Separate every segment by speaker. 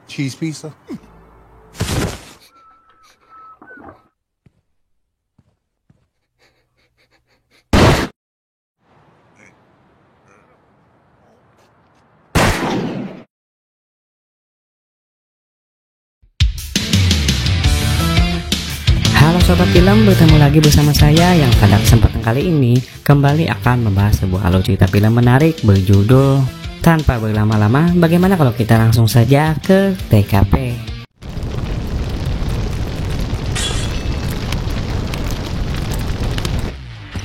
Speaker 1: Cheese pizza?
Speaker 2: Halo Sobat Film, bertemu lagi bersama saya yang pada kesempatan kali ini kembali akan membahas sebuah alur cerita film menarik berjudul Tanpa Berlama-lama. Bagaimana kalau kita langsung saja ke TKP?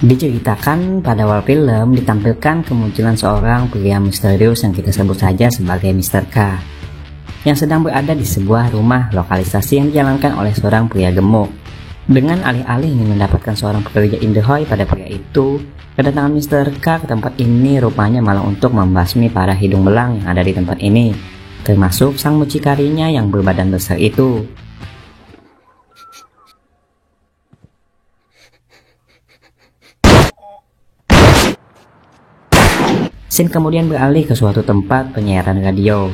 Speaker 2: Diceritakan pada awal film ditampilkan kemunculan seorang pria misterius yang kita sebut saja sebagai Mr. K, yang sedang berada di sebuah rumah lokalisasi yang dijalankan oleh seorang pria gemuk. Dengan alih-alih ingin mendapatkan seorang pekerja indahoy pada pria itu, kedatangan Mr. K ke tempat ini rupanya malah untuk membasmi para hidung belang yang ada di tempat ini, termasuk sang mucikarinya yang berbadan besar itu. Scene kemudian beralih ke suatu tempat penyiaran radio.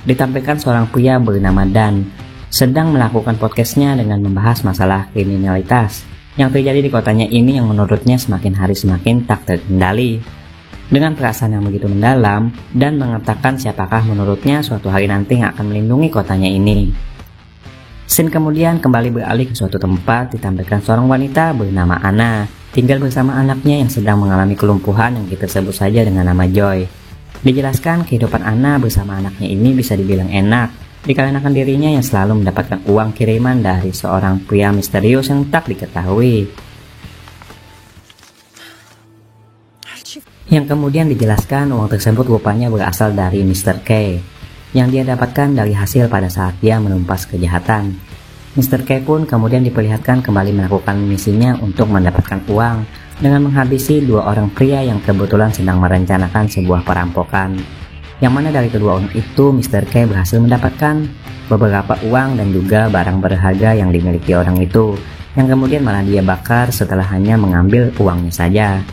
Speaker 2: Ditampilkan seorang pria bernama Dan sedang melakukan podcastnya dengan membahas masalah kriminalitas yang terjadi di kotanya ini yang menurutnya semakin hari semakin tak terkendali. Dengan perasaan yang begitu mendalam, Dan mengatakan siapakah menurutnya suatu hari nanti yang akan melindungi kotanya ini. Scene kemudian kembali beralih ke suatu tempat ditampilkan seorang wanita bernama Anna tinggal bersama anaknya yang sedang mengalami kelumpuhan yang kita sebut saja dengan nama Joy. Dijelaskan kehidupan Anna bersama anaknya ini bisa dibilang enak dikarenakan dirinya yang selalu mendapatkan uang kiriman dari seorang pria misterius yang tak diketahui, yang kemudian dijelaskan uang tersebut rupanya berasal dari Mr. K yang dia dapatkan dari hasil pada saat dia menumpas kejahatan. Mr. K pun kemudian diperlihatkan kembali melakukan misinya untuk mendapatkan uang dengan menghabisi dua orang pria yang kebetulan sedang merencanakan sebuah perampokan, yang mana dari kedua orang itu Mr. K berhasil mendapatkan beberapa uang dan juga barang berharga yang dimiliki orang itu, yang kemudian malah dia bakar setelah hanya mengambil uangnya saja.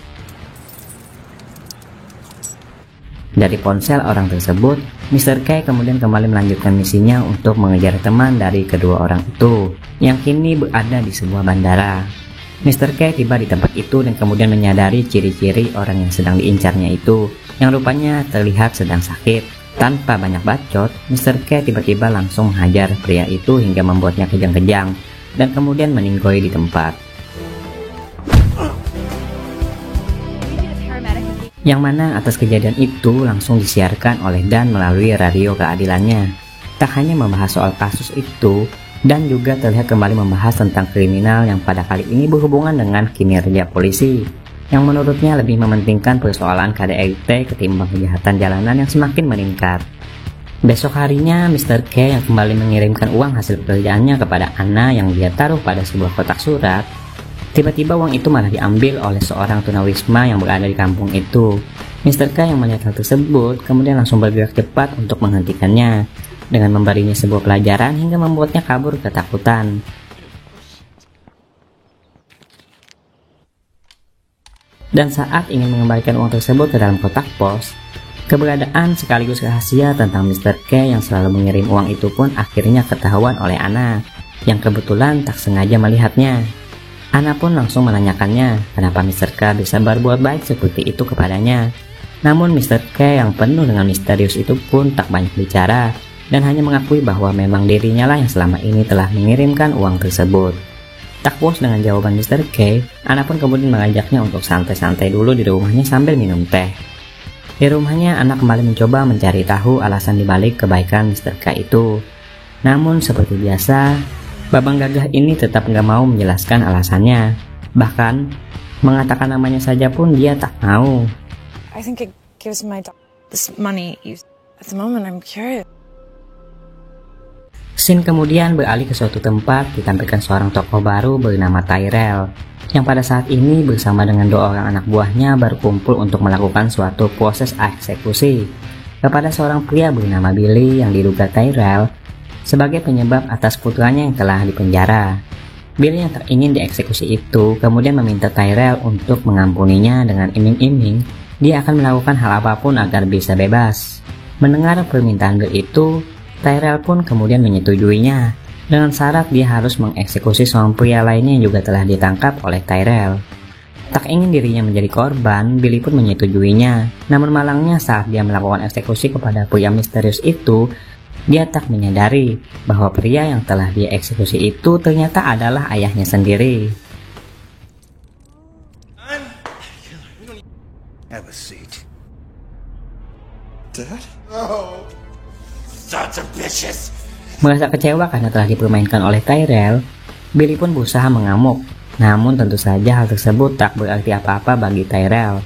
Speaker 2: Dari ponsel orang tersebut, Mr. K kemudian kembali melanjutkan misinya untuk mengejar teman dari kedua orang itu yang kini berada di sebuah bandara. Mr. K tiba di tempat itu dan kemudian menyadari ciri-ciri orang yang sedang diincarnya itu, yang rupanya terlihat sedang sakit. Tanpa banyak bacot, Mr. K tiba-tiba langsung menghajar pria itu hingga membuatnya kejang-kejang dan kemudian meninggoy di tempat. Yang mana atas kejadian itu langsung disiarkan oleh Dan melalui radio keadilannya. Tak hanya membahas soal kasus itu, Dan juga terlihat kembali membahas tentang kriminal yang pada kali ini berhubungan dengan kinerja polisi, yang menurutnya lebih mementingkan persoalan KDRT ketimbang kejahatan jalanan yang semakin meningkat. Besok harinya Mr. K yang kembali mengirimkan uang hasil pekerjaannya kepada Anna yang dia taruh pada sebuah kotak surat. Tiba-tiba uang itu malah diambil oleh seorang tunawisma yang berada di kampung itu. Mr. K yang melihat hal tersebut kemudian langsung bergerak cepat untuk menghentikannya dengan memberinya sebuah pelajaran hingga membuatnya kabur ketakutan. Dan saat ingin mengembalikan uang tersebut ke dalam kotak pos, keberadaan sekaligus rahasia tentang Mr. K yang selalu mengirim uang itu pun akhirnya ketahuan oleh Anna yang kebetulan tak sengaja melihatnya. Anna pun langsung menanyakannya kenapa Mr. K bisa berbuat baik seperti itu kepadanya. Namun Mr. K yang penuh dengan misterius itu pun tak banyak bicara dan hanya mengakui bahwa memang dirinya lah yang selama ini telah mengirimkan uang tersebut. Tak puas dengan jawaban Mr. K, Anna pun kemudian mengajaknya untuk santai-santai dulu di rumahnya sambil minum teh. Di rumahnya, Anna kembali mencoba mencari tahu alasan dibalik kebaikan Mr. K itu. Namun seperti biasa, Babang Gagah ini tetap gak mau menjelaskan alasannya. Bahkan, mengatakan namanya saja pun dia tak mau.
Speaker 3: I think it gives my dog this money. At the moment, I'm curious.
Speaker 2: Scene kemudian beralih ke suatu tempat ditampilkan seorang tokoh baru bernama Tyrell yang pada saat ini bersama dengan dua orang anak buahnya berkumpul untuk melakukan suatu proses eksekusi kepada seorang pria bernama Billy yang diduga Tyrell sebagai penyebab atas putranya yang telah dipenjara. Billy yang tak ingin dieksekusi itu kemudian meminta Tyrell untuk mengampuninya dengan iming-iming dia akan melakukan hal apapun agar bisa bebas. Mendengar permintaan Bill itu, Tyrell pun kemudian menyetujuinya, dengan syarat dia harus mengeksekusi seorang pria lainnya yang juga telah ditangkap oleh Tyrell. Tak ingin dirinya menjadi korban, Billy pun menyetujuinya. Namun malangnya saat dia melakukan eksekusi kepada pria misterius itu, dia tak menyadari bahwa pria yang telah dia eksekusi itu ternyata adalah ayahnya sendiri.
Speaker 1: Have a seat. Dad? No. Sons of bitches.
Speaker 2: Merasa kecewa karena telah dipermainkan oleh Tyrell, Billy pun berusaha mengamuk. Namun tentu saja hal tersebut tak berarti apa-apa bagi Tyrell.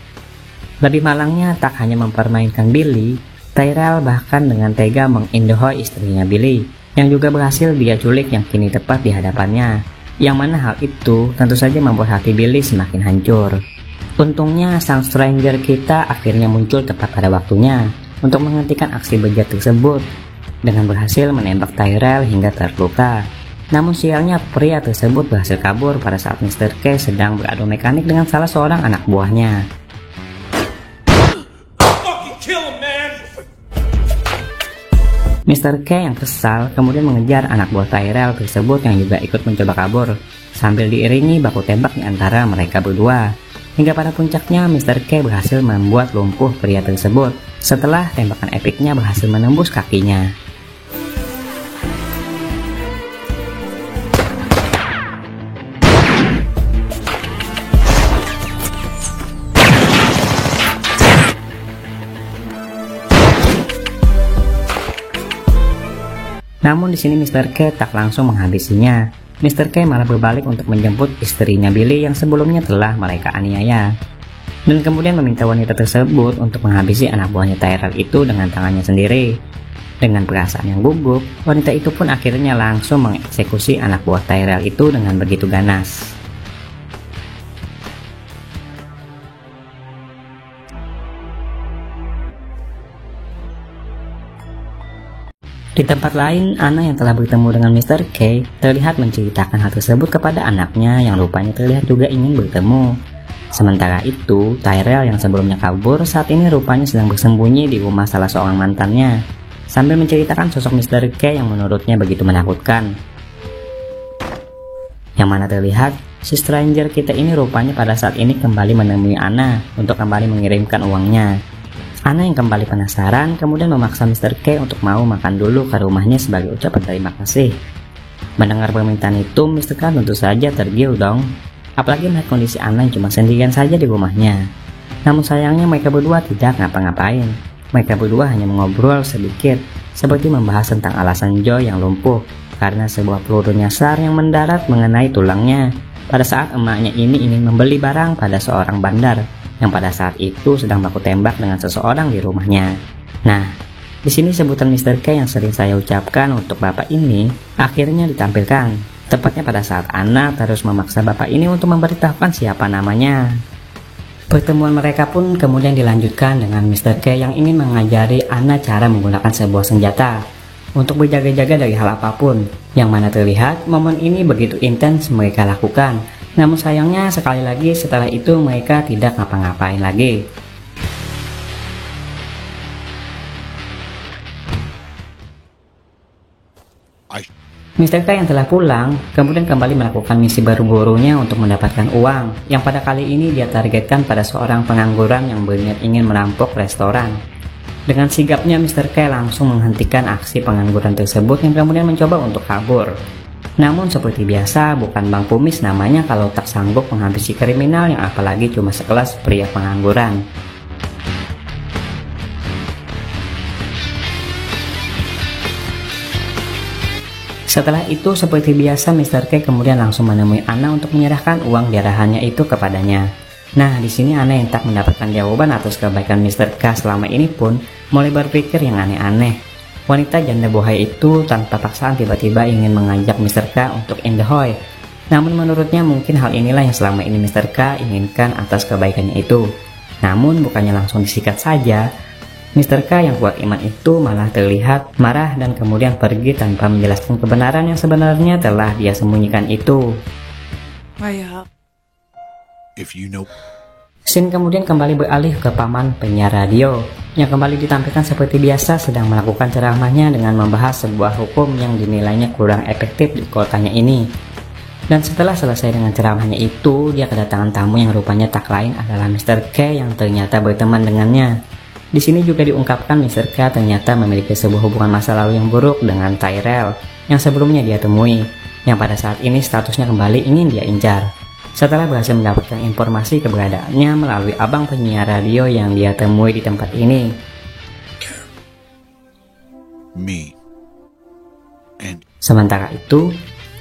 Speaker 2: Lebih malangnya tak hanya mempermainkan Billy, Tyrell bahkan dengan tega mengindahoy istrinya Billy, yang juga berhasil dia culik yang kini tepat di hadapannya. Yang mana hal itu tentu saja membuat hati Billy semakin hancur. Untungnya sang stranger kita akhirnya muncul tepat pada waktunya untuk menghentikan aksi bejat tersebut dengan berhasil menembak Tyrell hingga terluka. Namun sialnya pria tersebut berhasil kabur pada saat Mr. K sedang beradu mekanik dengan salah seorang anak buahnya. Mr. K yang kesal kemudian mengejar anak buah Tyrell tersebut yang juga ikut mencoba kabur sambil diiringi baku tembak di antara mereka berdua. Hingga pada puncaknya Mr. K berhasil membuat lumpuh pria tersebut setelah tembakan epiknya berhasil menembus kakinya. Namun di sini Mr. K tak langsung menghabisinya. Mr. K malah berbalik untuk menjemput istrinya Billy yang sebelumnya telah mereka aniaya, dan kemudian meminta wanita tersebut untuk menghabisi anak buahnya Tyrell itu dengan tangannya sendiri. Dengan perasaan yang gugup, wanita itu pun akhirnya langsung mengeksekusi anak buah Tyrell itu dengan begitu ganas. Di tempat lain, Anna yang telah bertemu dengan Mr. K terlihat menceritakan hal tersebut kepada anaknya yang rupanya terlihat juga ingin bertemu. Sementara itu, Tyrell yang sebelumnya kabur saat ini rupanya sedang bersembunyi di rumah salah seorang mantannya, sambil menceritakan sosok Mr. K yang menurutnya begitu menakutkan. Yang mana terlihat, si stranger kita ini rupanya pada saat ini kembali menemui Anna untuk kembali mengirimkan uangnya. Anna yang kembali penasaran kemudian memaksa Mr. K untuk mau makan dulu ke rumahnya sebagai ucapan terima kasih. Mendengar permintaan itu, Mr. K tentu saja tergiur dong. Apalagi melihat kondisi Anna yang cuma sendirian saja di rumahnya. Namun sayangnya mereka berdua tidak ngapa-ngapain. Mereka berdua hanya mengobrol sedikit, seperti membahas tentang alasan Joe yang lumpuh karena sebuah peluru nyasar yang mendarat mengenai tulangnya pada saat emaknya ini ingin membeli barang pada seorang bandar yang pada saat itu sedang baku tembak dengan seseorang di rumahnya. Nah, di sini sebutan Mr. K yang sering saya ucapkan untuk bapak ini akhirnya ditampilkan, tepatnya pada saat Anna terus memaksa bapak ini untuk memberitahukan siapa namanya. Pertemuan mereka pun kemudian dilanjutkan dengan Mr. K yang ingin mengajari Anna cara menggunakan sebuah senjata untuk berjaga-jaga dari hal apapun, yang mana terlihat momen ini begitu intens mereka lakukan. Namun sayangnya sekali lagi setelah itu mereka tidak ngapa-ngapain lagi. Mr. K yang telah pulang kemudian kembali melakukan misi baru gurunya untuk mendapatkan uang, yang pada kali ini dia targetkan pada seorang pengangguran yang berniat ingin merampok restoran. Dengan sigapnya Mr. K langsung menghentikan aksi pengangguran tersebut yang kemudian mencoba untuk kabur. Namun seperti biasa, bukan Bang Kumis namanya kalau tak sanggup menghabisi kriminal yang apalagi cuma sekelas pria pengangguran. Setelah itu seperti biasa Mr. K kemudian langsung menemui Anna untuk menyerahkan uang diarahannya itu kepadanya. Nah, di sini Anna yang tak mendapatkan jawaban atas kebaikan Mr. K selama ini pun mulai berpikir yang aneh-aneh. Wanita janda bohai itu tanpa paksaan tiba-tiba ingin mengajak Mr. K untuk indahoy. Namun menurutnya mungkin hal inilah yang selama ini Mr. K inginkan atas kebaikannya itu. Namun bukannya langsung disikat saja, Mr. K yang kuat iman itu malah terlihat marah dan kemudian pergi tanpa menjelaskan kebenaran yang sebenarnya telah dia sembunyikan itu.
Speaker 1: If you know
Speaker 2: Scene kemudian kembali beralih ke paman penyiar radio yang kembali ditampilkan seperti biasa sedang melakukan ceramahnya dengan membahas sebuah hukum yang dinilainya kurang efektif di kotanya ini. Dan setelah selesai dengan ceramahnya itu, dia kedatangan tamu yang rupanya tak lain adalah Mr. K yang ternyata berteman dengannya. Di sini juga diungkapkan Mr. K ternyata memiliki sebuah hubungan masa lalu yang buruk dengan Tyrell yang sebelumnya dia temui, yang pada saat ini statusnya kembali ingin dia incar. Setelah berhasil mendapatkan informasi keberadaannya melalui abang penyiar radio yang dia temui di tempat ini. Sementara itu,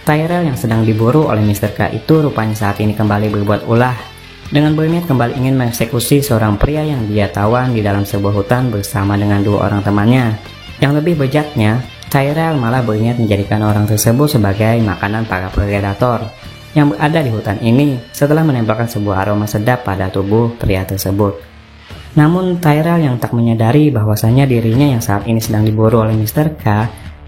Speaker 2: Tyrell yang sedang diburu oleh Mr. K itu rupanya saat ini kembali berbuat ulah dengan berniat kembali ingin mengeksekusi seorang pria yang dia tawan di dalam sebuah hutan bersama dengan 2 orang temannya. Yang lebih bejatnya, Tyrell malah berniat menjadikan orang tersebut sebagai makanan para predator yang berada di hutan ini setelah menempelkan sebuah aroma sedap pada tubuh pria tersebut. Namun Tyrell yang tak menyadari bahwasanya dirinya yang saat ini sedang diburu oleh Mr. K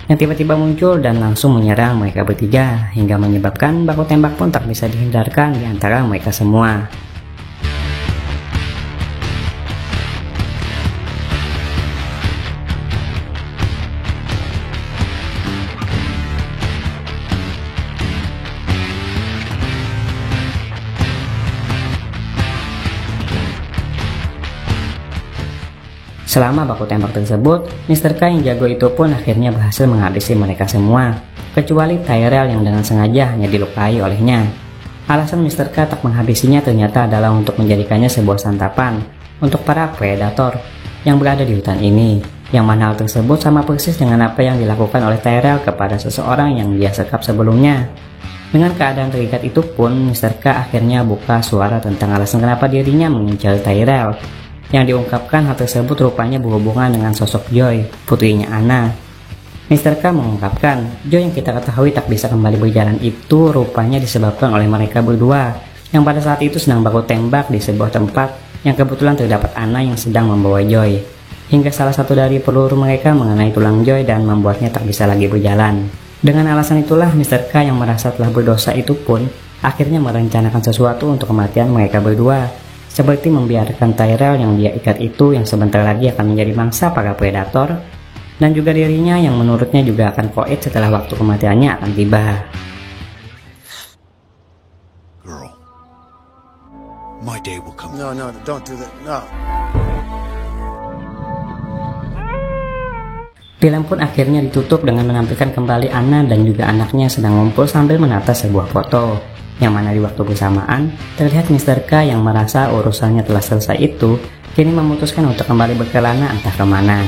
Speaker 2: yang tiba-tiba muncul dan langsung menyerang mereka bertiga hingga menyebabkan baku tembak pun tak bisa dihindarkan di antara mereka semua. Selama baku tembak tersebut, Mr. K yang jago itu pun akhirnya berhasil menghabisi mereka semua, kecuali Tyrell yang dengan sengaja hanya dilukai olehnya. Alasan Mr. K tak menghabisinya ternyata adalah untuk menjadikannya sebuah santapan untuk para predator yang berada di hutan ini, yang mana hal tersebut sama persis dengan apa yang dilakukan oleh Tyrell kepada seseorang yang dia sekap sebelumnya. Dengan keadaan terikat itu pun, Mr. K akhirnya buka suara tentang alasan kenapa dirinya mengincar Tyrell. Yang diungkapkan hal tersebut rupanya berhubungan dengan sosok Joy, putrinya Anna. Mr. K mengungkapkan, Joy yang kita ketahui tak bisa kembali berjalan itu rupanya disebabkan oleh mereka berdua, yang pada saat itu sedang baku tembak di sebuah tempat yang kebetulan terdapat Anna yang sedang membawa Joy. Hingga salah satu dari peluru mereka mengenai tulang Joy dan membuatnya tak bisa lagi berjalan. Dengan alasan itulah Mr. K yang merasa telah berdosa itu pun akhirnya merencanakan sesuatu untuk kematian mereka berdua. Seperti membiarkan Tyrell yang dia ikat itu yang sebentar lagi akan menjadi mangsa para predator, dan juga dirinya yang menurutnya juga akan koit setelah waktu kematiannya akan tiba.
Speaker 1: Girl, my day will come.
Speaker 4: No, don't do that. No.
Speaker 2: Film pun akhirnya ditutup dengan menampilkan kembali Anna dan juga anaknya sedang ngumpul sambil menata sebuah foto, yang mana di waktu bersamaan terlihat Mr. K yang merasa urusannya telah selesai itu kini memutuskan untuk kembali berkelana entah kemana.